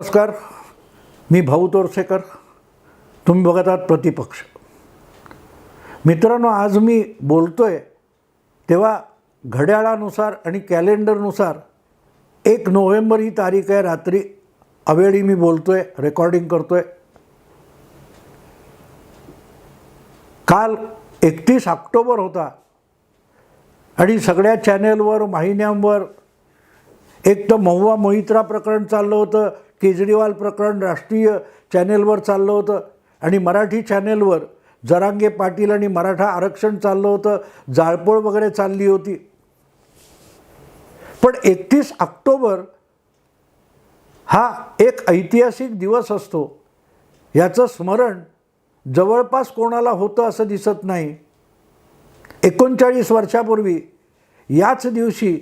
नमस्कार, मी भाऊ तोरसेकर. तुम्ही बघत आहात प्रतिपक्ष. मित्रांनो, आज मी बोलतोय तेव्हा घड्याळानुसार आणि कॅलेंडरनुसार 1 नोव्हेंबर ही तारीख आहे. रात्री अवेळी मी बोलतोय, रेकॉर्डिंग करतोय. काल 31 ऑक्टोबर होता आणि सगळ्या चॅनेलवर, वाहिन्यांवर एक तर महुआ मोहित्रा प्रकरण चाललं होतं, केजरीवाल प्रकरण राष्ट्रीय चॅनेलवर चाललं होतं आणि मराठी चॅनेलवर जरांगे पाटील आणि मराठा आरक्षण चाललं होतं, जाळपोळ वगैरे चालली होती. पण 31 ऑक्टोबर हा एक ऐतिहासिक दिवस असतो. याचं स्मरण जवळपास कोणाला होतं असं दिसत नाही. 39 वर्षापूर्वी याच दिवशी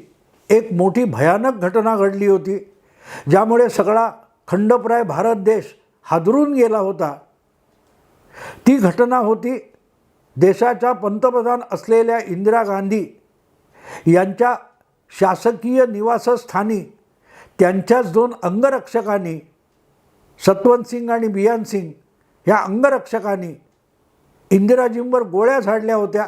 एक मोठी भयानक घटना घडली होती, ज्यामुळे सगळा खंडप्राय भारत देश हादरून गेला होता. ती घटना होती देशाच्या पंतप्रधान असलेल्या इंदिरा गांधी यांच्या शासकीय निवासस्थानी त्यांच्याच 2 अंगरक्षकांनी, सतवंत सिंग आणि बियान सिंग ह्या अंगरक्षकांनी इंदिराजींवर गोळ्या झाडल्या होत्या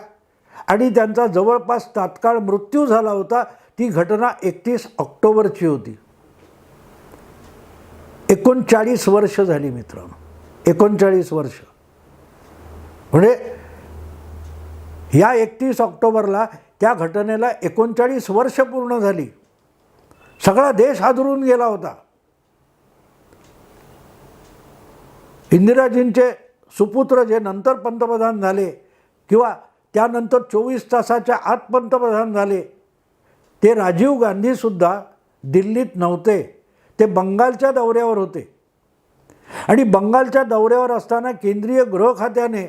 आणि त्यांचा जवळपास तात्काळ मृत्यू झाला होता. ती घटना 31 ऑक्टोबरची होती. 39 वर्ष झाली मित्रांनो, 39 वर्ष. म्हणजे या 31 ऑक्टोबरला त्या घटनेला 39 वर्ष पूर्ण झाली. सगळा देश हादरून गेला होता. इंदिराजींचे सुपुत्र जे नंतर पंतप्रधान झाले किंवा त्यानंतर 24 तासाच्या आत पंतप्रधान झाले, ते राजीव गांधीसुद्धा दिल्लीत नव्हते. ते बंगालच्या दौऱ्यावर होते आणि बंगालच्या दौऱ्यावर असताना केंद्रीय गृह खात्याने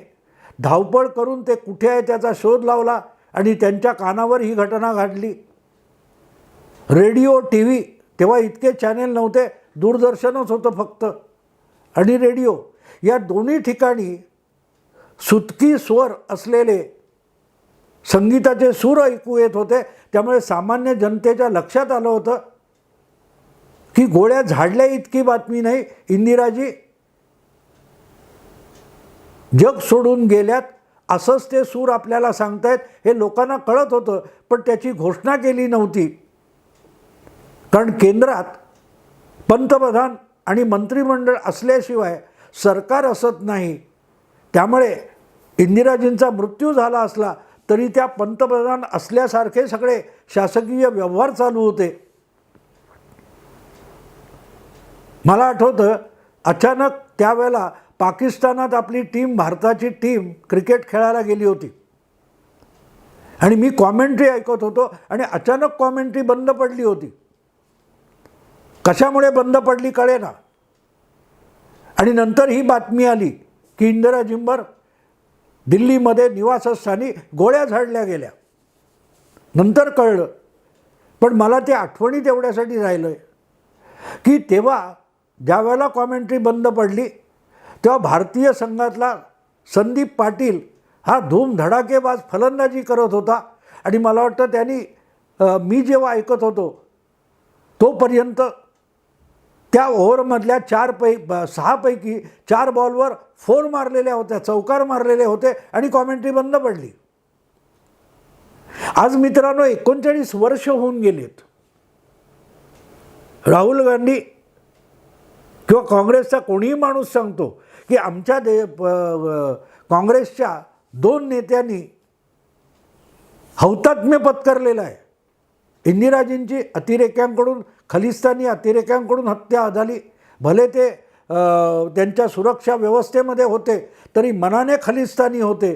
धावपळ करून ते कुठे आहे त्याचा शोध लावला आणि त्यांच्या कानावर ही घटना घडली. रेडिओ, टी व्ही, तेव्हा इतके चॅनेल नव्हते, दूरदर्शनच होतं फक्त, आणि रेडिओ या दोन्ही ठिकाणी सुतकी स्वर असलेले संगीताचे सूर ऐकू येत होते. त्यामुळे सामान्य जनतेच्या लक्षात आलं होतं की गोळ्या झाडल्या इतकी बातमी नाही, इंदिराजी जग सोडून गेल्यात असंच ते सूर आपल्याला सांगतायत. हे लोकांना कळत होतं, पण त्याची घोषणा केली नव्हती. कारण केंद्रात पंतप्रधान आणि मंत्रिमंडळ असल्याशिवाय सरकार असत नाही. त्यामुळे इंदिराजींचा मृत्यू झाला असला तरी त्या पंतप्रधान असल्यासारखे सगळे शासकीय व्यवहार चालू होते. मला आठवतं, अचानक त्यावेळेला पाकिस्तानात आपली टीम, भारताची टीम क्रिकेट खेळायला गेली होती आणि मी कॉमेंट्री ऐकत होतो आणि अचानक कॉमेंट्री बंद पडली होती. कशामुळे बंद पडली कळेना. आणि नंतर ही बातमी आली की इंदिराजींवर दिल्लीमध्ये निवासस्थानी गोळ्या झाडल्या गेल्या. नंतर कळलं, पण मला ते आठवणीत एवढ्यासाठी राहिलं की तेव्हा ज्या वेळेला कॉमेंट्री बंद पडली तेव्हा भारतीय संघातला संदीप पाटील हा धूमधडाकेबाज फलंदाजी करत होता आणि मला वाटतं त्यांनी मी जेव्हा ऐकत होतो तोपर्यंत त्या ओव्हरमधल्या 6 पैकी 4 बॉलवर 4 मारलेल्या होत्या, चौकार मारलेले होते आणि कॉमेंट्री बंद पडली. आज मित्रांनो 39 वर्ष होऊन गेलेत. राहुल गांधी किंवा काँग्रेसचा कोणीही माणूस सांगतो की आमच्या काँग्रेसच्या 2 नेत्यांनी हौतात्म्य पत्करलेलं आहे. इंदिराजींची अतिरेक्यांकडून, खलिस्तानी अतिरेक्यांकडून हत्या झाली. भले ते त्यांच्या सुरक्षा व्यवस्थेमध्ये होते तरी मनाने खलिस्तानी होते.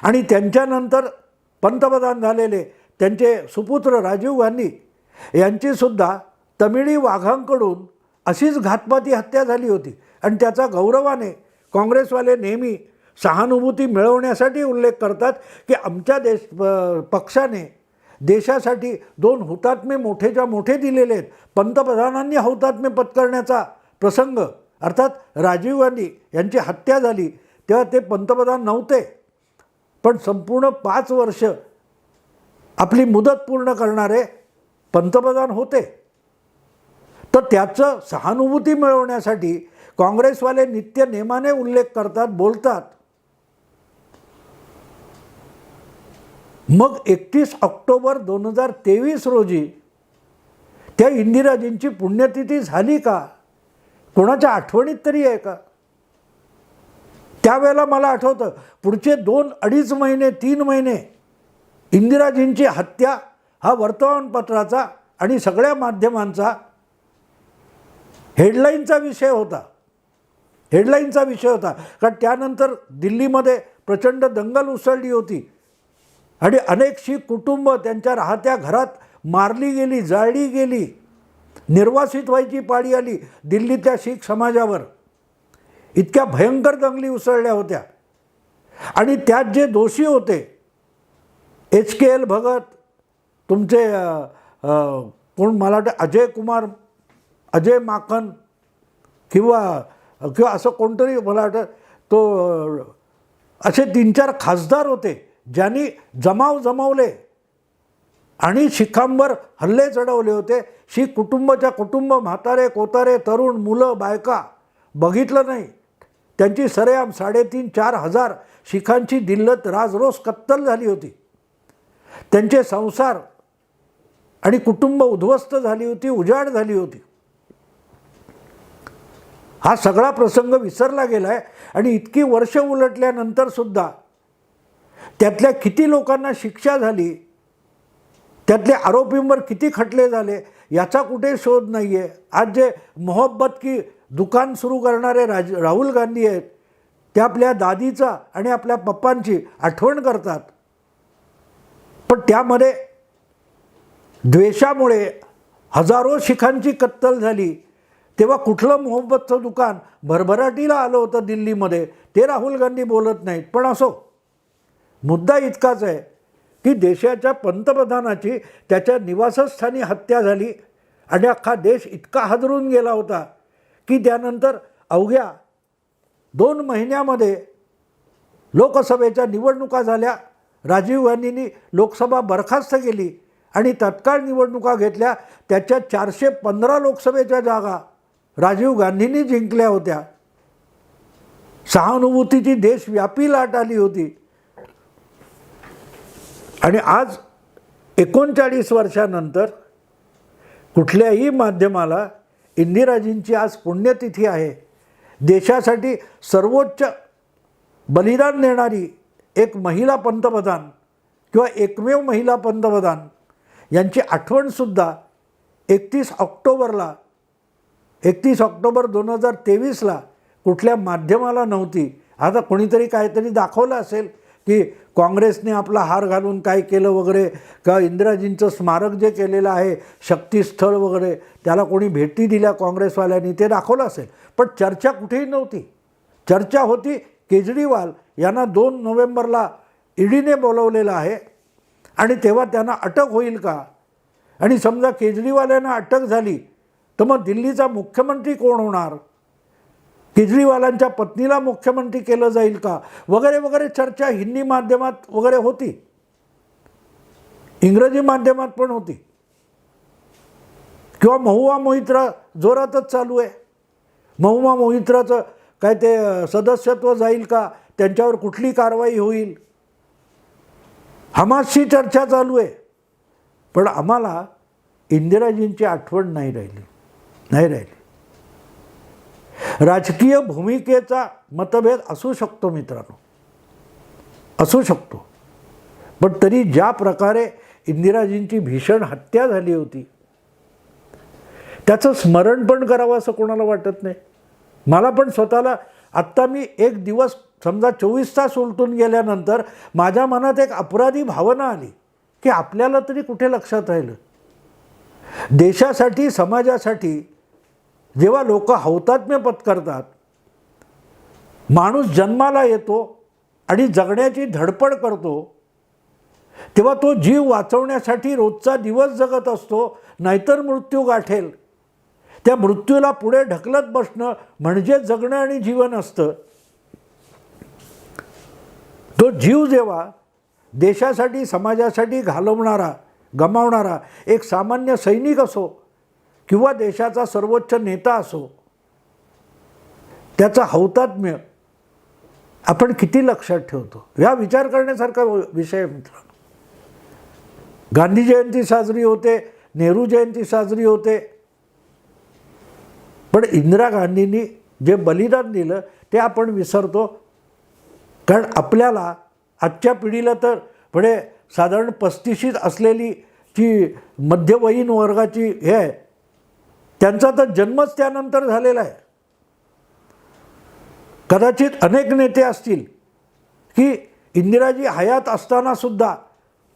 आणि त्यांच्यानंतर पंतप्रधान झालेले त्यांचे सुपुत्र राजीव गांधी यांचीसुद्धा तमिळी वाघांकडून अशीच घातपाती हत्या झाली होती. आणि त्याचा गौरवाने काँग्रेसवाले नेहमी सहानुभूती मिळवण्यासाठी उल्लेख करतात की आमच्या पक्षाने देशासाठी 2 हुतात्मे मोठेच्या मोठे दिलेले आहेत. पंतप्रधानांनी हौतात्म्य पत्करण्याचा प्रसंग, अर्थात राजीव गांधी यांची हत्या झाली तेव्हा ते पंतप्रधान नव्हते, पण संपूर्ण 5 वर्ष आपली मुदत पूर्ण करणारे पंतप्रधान होते. तर त्याचं सहानुभूती मिळवण्यासाठी काँग्रेसवाले नित्य नेमाने उल्लेख करतात, बोलतात. मग 31 ऑक्टोबर 2023 रोजी त्या इंदिराजींची पुण्यतिथी झाली का? कोणाच्या आठवणीत तरी आहे का? त्यावेळेला मला आठवतं, पुढचे 2-2.5 महिने 3 महिने इंदिराजींची हत्या हा वर्तमानपत्राचा आणि सगळ्या माध्यमांचा हेडलाईनचा विषय होता. हेडलाईनचा विषय होता. कारण त्यानंतर दिल्लीमध्ये प्रचंड दंगल उसळली होती आणि अनेक शीख कुटुंब त्यांच्या राहत्या घरात मारली गेली, जाळली गेली, निर्वासित व्हायची पाळी आली दिल्लीतल्या शीख समाजावर. इतक्या भयंकर दंगली उसळल्या होत्या. आणि त्यात जे दोषी होते, HKL भगत, तुमचे कोण, मला वाटतं अजय माकन किंवा असं कोणतरी, मला वाटतं तो, असे 3-4 खासदार होते ज्यांनी जमवले आणि शिखांवर हल्ले चढवले होते. शीख कुटुंब, म्हातारे कोतारे, तरुण, मुलं, बायका, बघितलं नाही. त्यांची सरेआम 3,500-4 हजार शिखांची दिल्लीत राजरोस कत्तल झाली होती. त्यांचे संसार आणि कुटुंब उद्ध्वस्त झाली होती, उजाड झाली होती. हा सगळा प्रसंग विसरला गेला आहे. आणि इतकी वर्ष उलटल्यानंतर सुद्धा त्यातल्या किती लोकांना शिक्षा झाली, त्यातल्या आरोपींवर किती खटले झाले, याचा कुठे शोध नाही आहे. आज जे मोहब्बत की दुकान सुरू करणारे राहुल गांधी आहेत, ते आपल्या दादीचा आणि आपल्या पप्पांची आठवण करतात. पण त्यामध्ये द्वेषामुळे हजारो शिखांची कत्तल झाली. तेव्हा कुठलं मोहब्बतचं दुकान भरभराटीला आलं होतं दिल्लीमध्ये, ते राहुल गांधी बोलत नाहीत. पण असो, मुद्दा इतकाच आहे की देशाच्या पंतप्रधानाची त्याच्या निवासस्थानी हत्या झाली आणि अख्खा देश इतका हादरून गेला होता की त्यानंतर अवघ्या 2 महिन्यामध्ये लोकसभेच्या निवडणुका झाल्या. राजीव गांधींनी लोकसभा बरखास्त केली आणि तत्काळ निवडणुका घेतल्या. त्याच्या 415 लोकसभेच्या जागा राजीव गांधींनी जिंकल्या होत्या. सहानुभूतीची देशव्यापी लाट आली होती. आणि आज 39 वर्षानंतर कुठल्याही माध्यमाला इंदिराजींची आज पुण्यतिथी आहे. देशासाठी सर्वोच्च बलिदान देणारी एक महिला पंतप्रधान किंवा एकमेव महिला पंतप्रधान यांची आठवणसुद्धा 31 ऑक्टोबर 2023ला कुठल्या माध्यमाला नव्हती. आता कोणीतरी काहीतरी दाखवलं असेल की काँग्रेसने आपला हार घालून काय केलं वगैरे, का इंदिराजींचं स्मारक जे केलेलं आहे शक्तीस्थळ वगैरे, त्याला कोणी भेटी दिल्या काँग्रेसवाल्यांनी, ते दाखवलं असेल. पण चर्चा कुठेही नव्हती. चर्चा होती केजरीवाल यांना 2 नोव्हेंबरला ईडीने बोलवलेलं आहे आणि तेव्हा त्यांना अटक होईल का, आणि समजा केजरीवालांना अटक झाली तर मग दिल्लीचा मुख्यमंत्री कोण होणार, केजरीवालांच्या पत्नीला मुख्यमंत्री केलं जाईल का, वगैरे वगैरे चर्चा हिंदी माध्यमात वगैरे होती, इंग्रजी माध्यमात पण होती. किंवा महुआ मोहित्रा जोरातच चालू आहे. महुआ मोहित्राचं काय ते सदस्यत्व जाईल का, त्यांच्यावर कुठली कारवाई होईल, हमासची चर्चा चालू आहे. पण आम्हाला इंदिराजींची आठवण नाही राहिली. राजकीय भूमिकेचा मतभेद असू शकतो मित्रांनो, असू शकतो. पण तरी ज्या प्रकारे इंदिराजींची भीषण हत्या झाली होती त्याचं स्मरण पण करावं असं कोणाला वाटत नाही. मला पण स्वतःला आत्ता मी एक दिवस समजा 24 तास उलटून गेल्यानंतर माझ्या मनात एक अपराधी भावना आली की आपल्याला तरी कुठे लक्षात राहिलं. देशासाठी, समाजासाठी जेव्हा लोक हौतात्म्य पत्करतात, माणूस जन्माला येतो आणि जगण्याची धडपड करतो, तेव्हा तो जीव वाचवण्यासाठी रोजचा दिवस जगत असतो, नाहीतर मृत्यू गाठेल. त्या मृत्यूला पुढे ढकलत बसणं म्हणजे जगणं आणि जीवन असतं. तो जीव जेव्हा देशासाठी, समाजासाठी गमावणारा एक सामान्य सैनिक असो किंवा देशाचा सर्वोच्च नेता असो, त्याचा हौतात्म्य आपण किती लक्षात ठेवतो, या विचार करण्यासारखा विषय आहे मित्रांनो. गांधी जयंती साजरी होते, नेहरू जयंती साजरी होते, पण इंदिरा गांधींनी जे बलिदान दिलं ते आपण विसरतो. कारण आपल्याला आजच्या पिढीला तर म्हणजे साधारण 35 असलेली जी मध्यवयीन वर्गाची हे आहे, त्यांचा तर जन्मच त्यानंतर झालेला आहे. कदाचित अनेक नेते असतील की इंदिराजी हयात असतानासुद्धा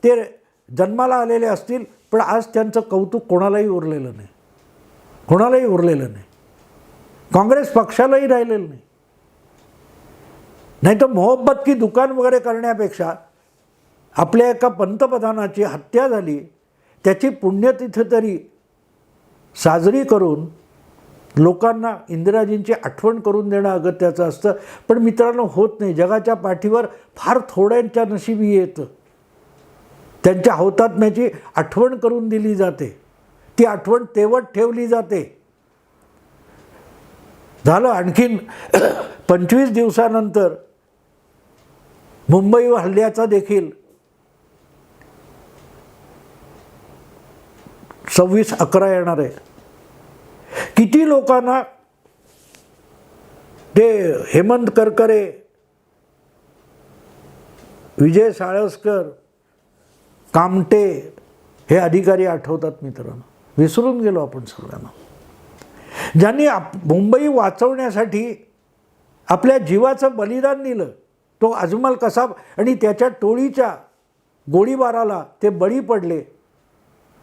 ते जन्माला आलेले असतील, पण आज त्यांचं कौतुक कोणालाही उरलेलं नाही, कोणालाही उरलेलं नाही. काँग्रेस पक्षालाही राहिलेलं नाही. नाही तर मोहब्बत की दुकान वगैरे करण्यापेक्षा आपल्या एका पंतप्रधानाची हत्या झाली, त्याची पुण्यतिथी तरी साजरी करून लोकांना इंदिराजींची आठवण करून देणं अगत्याचं असतं. पण मित्रांनो, होत नाही. जगाच्या पाठीवर फार थोड्यांच्या नशिबी येतं. त्यांच्या हौतात्म्याची आठवण करून दिली जाते, ती आठवण तेवत ठेवली जाते. झालं आणखीन 25 दिवसानंतर मुंबई हल्ल्याचा देखील 26/11 येणार आहे. किती लोकांना ते हेमंत करकरे, विजय साळसकर, कामटे हे अधिकारी आठवतात मित्रांनो. विसरून गेलो आपण सगळ्यांना. ज्यांनी मुंबई वाचवण्यासाठी आपल्या जीवाचं बलिदान दिलं, तो अजमल कसाब आणि त्याच्या टोळीच्या गोळीबाराला ते बळी पडले,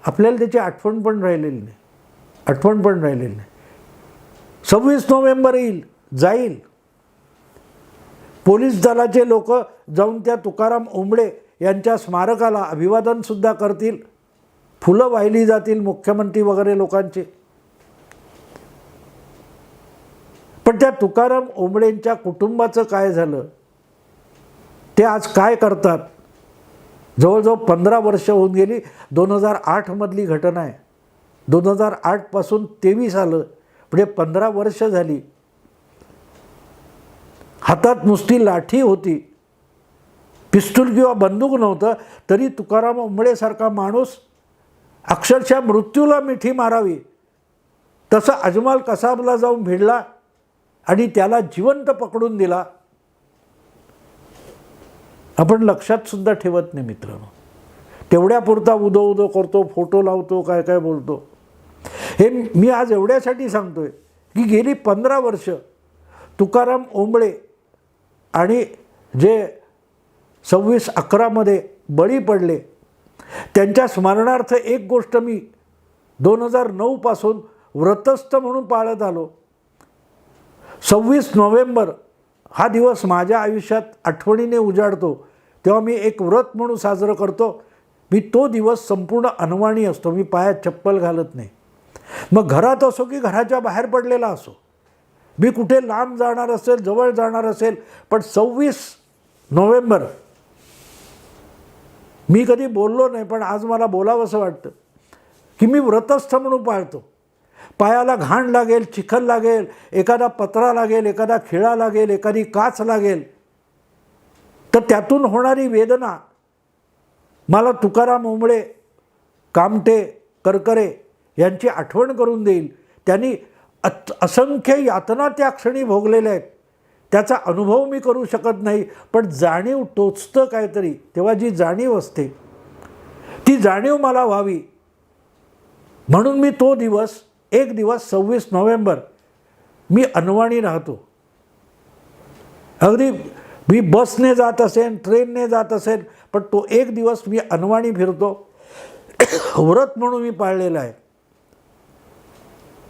आपल्याला त्याची आठवण पण राहिलेली नाही, आठवण पण राहिलेली नाही. 26 नोव्हेंबर येईल, जाईल. पोलीस दलाचे लोक जाऊन त्या तुकाराम ओंबळे यांच्या स्मारकाला अभिवादनसुद्धा करतील, फुलं वाहिली जातील मुख्यमंत्री वगैरे लोकांचे. पण त्या तुकाराम ओंबळेंच्या कुटुंबाचं काय झालं, ते आज काय करतात? जवळजवळ 15 वर्ष होऊन गेली. 2008 मधली घटना आहे. 2008 पासून 23 आलं, म्हणजे 15 वर्ष झाली. हातात नुसती लाठी होती, पिस्तूल किंवा बंदूक नव्हतं, तरी तुकाराम ओंबळेसारखा माणूस अक्षरशः मृत्यूला मिठी मारावी तसं अजमल कसाबला जाऊन भिडला आणि त्याला जिवंत पकडून दिला. आपण लक्षात सुद्धा ठेवत नाही मित्रांनो. तेवढ्यापुरता उदो उदो करतो, फोटो लावतो, काय काय बोलतो. हे मी आज एवढ्यासाठी सांगतोय की गेली 15 वर्ष तुकाराम ओंबळे आणि जे 26/11 मध्ये बळी पडले, त्यांच्या स्मरणार्थ एक गोष्ट मी 2009 पासून व्रतस्थ म्हणून पाळत आलो. 26 नोव्हेंबर हा दिवस माझ्या आयुष्यात आठवणीने उजाडतो, तेव्हा मी एक व्रत म्हणून साजरं करतो. मी तो दिवस संपूर्ण अनवाणी असतो, मी पायात चप्पल घालत नाही. मग घरात असो की घराच्या बाहेर पडलेला असो, मी कुठे लांब जाणार असेल, जवळ जाणार असेल, पण 26 नोव्हेंबर मी कधी बोललो नाही, पण आज मला बोलावंसं वाटतं की मी व्रतस्थ म्हणून पाळतो. पायाला घाण लागेल, चिखल लागेल, एखादा पत्रा लागेल, एखादा खिळा लागेल, एखादी काच लागेल, तर त्यातून होणारी वेदना मला तुकाराम ओंबळे, कामटे, करकरे यांची आठवण करून देईल. त्यांनी असंख्य यातना त्या क्षणी भोगलेल्या आहेत. त्याचा अनुभव मी करू शकत नाही, पण जाणीव टोचतं काहीतरी. तेव्हा जी जाणीव असते ती जाणीव मला व्हावी म्हणून मी तो दिवस, एक दिवस 26 नोव्हेंबर मी अनवाणी राहतो. अगदी मी बसने जात असेल, ट्रेनने जात असेल, पण तो एक दिवस मी अनवाणी फिरतो. व्रत म्हणून मी पाळलेलं आहे.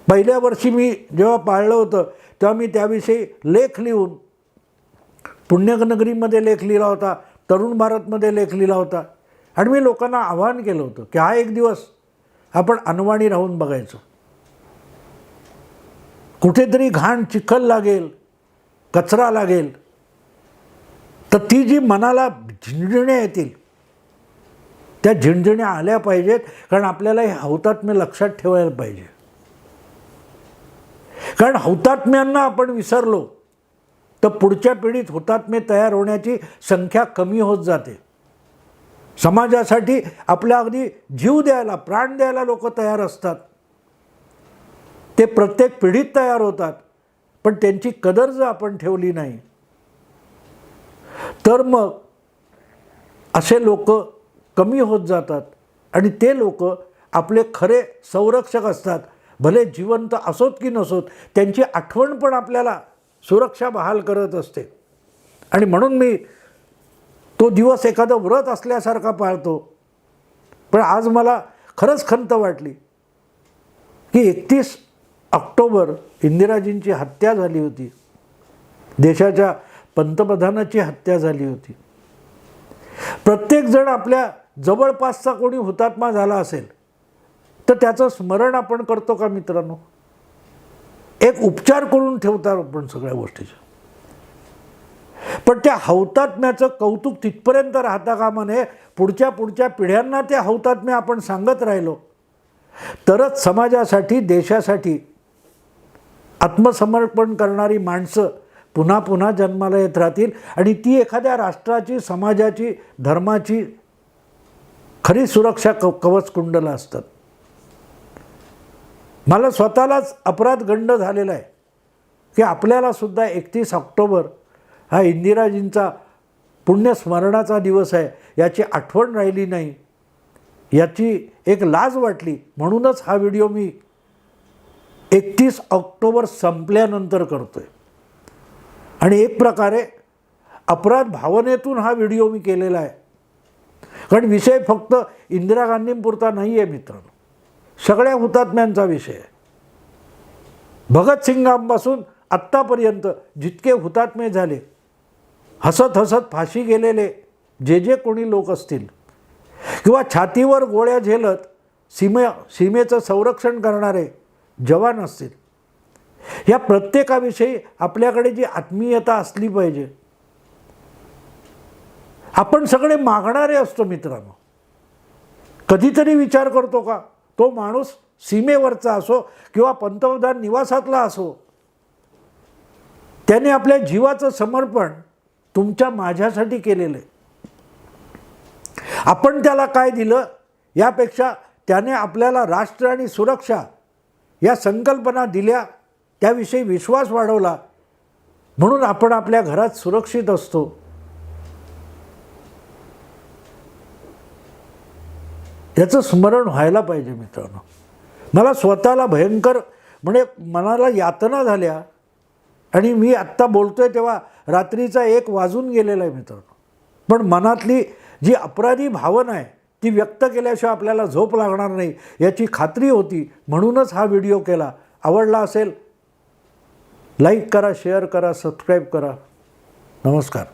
पहिल्या वर्षी मी जेव्हा पाळलं होतं तेव्हा मी त्याविषयी लेख लिहून पुण्यनगरीमध्ये लेख लिहिला होता, तरुण भारतमध्ये लेख लिहिला होता, आणि मी लोकांना आवाहन केलं होतं की हा एक दिवस आपण अनवाणी राहून बघायचं. कुठेतरी घाण चिखल लागेल, कचरा लागेल, तर ती जी मनाला झिणझिण्या येतील त्या झिणझिण्या आल्या पाहिजेत. कारण आपल्याला हे हौतात्म्य लक्षात ठेवायला पाहिजे. कारण हुतात्म्यांना आपण विसरलो तर पुढच्या पिढीत हुतात्मे तयार होण्याची संख्या कमी होत जाते. समाजासाठी आपल्या अगदी जीव द्यायला, प्राण द्यायला लोक तयार असतात. ते प्रत्येक पिढीत तयार होतात, पण त्यांची कदर जर आपण ठेवली नाही तर मग असे लोक कमी होत जातात आणि ते लोक आपले खरे संरक्षक असतात. भले जिवंत असोत की नसोत, त्यांची आठवण पण आपल्याला सुरक्षा बहाल करत असते. आणि म्हणून मी तो दिवस एखादं व्रत असल्यासारखा पाळतो. पण आज मला खरंच खंत वाटली की 31 ऑक्टोबर इंदिराजींची हत्या झाली होती, देशाच्या पंतप्रधानाची हत्या झाली होती. प्रत्येकजण आपल्या जवळपासचा कोणी हुतात्मा झाला असेल तर त्याचं स्मरण आपण करतो का मित्रांनो? एक उपचार करून ठेवतात आपण सगळ्या गोष्टीचे. पण त्या हौतात्म्याचं कौतुक तिथपर्यंत राहता कामा नये. पुढच्या पिढ्यांना त्या हौतात्म्य आपण सांगत राहिलो तरच समाजासाठी, देशासाठी आत्मसमर्पण करणारी माणसं पुन्हा पुन्हा जन्माला येत राहतील आणि ती एखाद्या राष्ट्राची, समाजाची, धर्माची खरी सुरक्षा कवच कुंडलं असतात. मला स्वतःलाच अपराध गंड झालेला आहे की आपल्याला सुद्धा 31 ऑक्टोबर हा इंदिराजींचा पुण्यस्मरणाचा दिवस आहे, याची आठवण राहिली नाही, याची एक लाज वाटली. म्हणूनच हा व्हिडिओ मी 31 ऑक्टोबर संपल्यानंतर करतोय. आणि एक प्रकारे अपराध भावनेतून हा व्हिडिओ मी केलेला आहे. कारण विषय फक्त इंदिरा गांधींपुरता नाही आहे मित्रांनो, सगळ्या हुतात्म्यांचा विषय आहे. भगतसिंगांपासून आत्तापर्यंत जितके हुतात्मे झाले, हसत हसत फाशी गेलेले जे कोणी लोक असतील किंवा छातीवर गोळ्या झेलत सीमेचं संरक्षण करणारे जवान असतील, या प्रत्येकाविषयी आपल्याकडे जी आत्मीयता असली पाहिजे. आपण सगळे मागणारे असतो मित्रांनो. कधीतरी विचार करतो का तो माणूस सीमेवरचा असो किंवा पंतप्रधान निवासातला असो, त्याने आपल्या जीवाचं समर्पण तुमच्या माझ्यासाठी केलेलं आहे. आपण त्याला काय दिलं यापेक्षा त्याने आपल्याला राष्ट्र आणि सुरक्षा या संकल्पना दिल्या, त्याविषयी विश्वास वाढवला, म्हणून आपण आपल्या घरात सुरक्षित असतो. याचं स्मरण व्हायला पाहिजे मित्रांनो. मला स्वतःला भयंकर म्हणजे मनाला यातना झाल्या आणि मी आत्ता बोलतोय तेव्हा रात्रीचा 1 वाजून गेलेला आहे मित्रांनो. पण मनातली जी अपराधी भावना आहे ती व्यक्त केल्याशिवाय आपल्याला झोप लागणार नाही याची खात्री होती, म्हणूनच हा व्हिडिओ केला. आवडला असेल लाईक करा, शेअर करा, सबस्क्राईब करा. नमस्कार.